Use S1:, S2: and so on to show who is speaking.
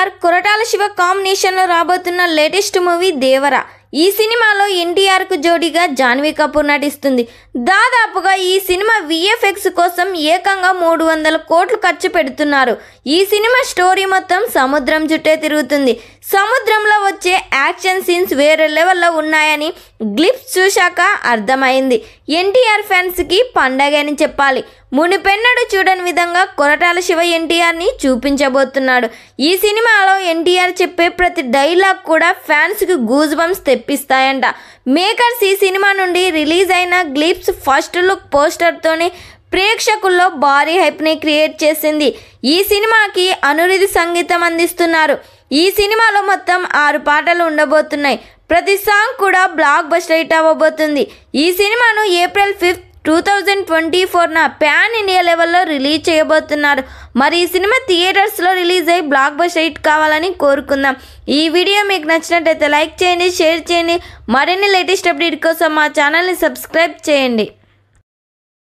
S1: ఎన్టీఆర్ కొరటాల శివ కాంబినేషన్లో రాబోతున్న latest movie దేవర. ఈ సినిమాలో ఎన్టీఆర్ కు జోడీగా జాన్వీ కపూర్ నటిస్తుంది. దాదాపుగా ఈ సినిమా విఎఫ్ఎక్స్ కోసం ఏకంగా 300 కోట్లు ఖర్చు పెడుతున్నారు. ఈ సినిమా స్టోరీ మొత్తం సముద్రం చుట్టే తిరుగుతుంది. సముద్రంలో వచ్చే యాక్షన్ సీన్స్ వేరే లెవెల్లో ఉన్నాయని గ్లిప్స్ చూశాక అర్థమైంది. ఎన్టీఆర్ ఫ్యాన్స్కి పండగ అని చెప్పాలి. మునిపెన్నడు చూడని విధంగా కొరటాల శివ ఎన్టీఆర్ని చూపించబోతున్నాడు. ఈ సినిమాలో ఎన్టీఆర్ చెప్పే ప్రతి డైలాగ్ కూడా ఫ్యాన్స్కి గూజ్ బంప్స్ తెప్పిస్తాయంట. మేకర్స్ ఈ సినిమా నుండి రిలీజ్ అయిన గ్లిప్స్ ఫస్ట్ లుక్ పోస్టర్తోనే ప్రేక్షకుల్లో భారీ హైప్ని క్రియేట్ చేసింది. ఈ సినిమాకి అనురిధి సంగీతం అందిస్తున్నారు. ఈ సినిమాలో మొత్తం 6 పాటలు ఉండబోతున్నాయి. ప్రతి సాంగ్ కూడా బ్లాక్ బస్టర్ హిట్ అవ్వబోతుంది. ఈ సినిమాను ఏప్రిల్ 5, 2024న ప్యాన్ ఇండియా లెవెల్లో రిలీజ్ చేయబోతున్నారు. మరి ఈ సినిమా థియేటర్స్లో రిలీజ్ అయ్యి బ్లాక్ బస్టర్ హిట్ కావాలని కోరుకుందాం. ఈ వీడియో మీకు నచ్చినట్టయితే లైక్ చేయండి, షేర్ చేయండి. మరిన్ని లేటెస్ట్ అప్డేట్ కోసం మా ఛానల్ని సబ్స్క్రైబ్ చేయండి.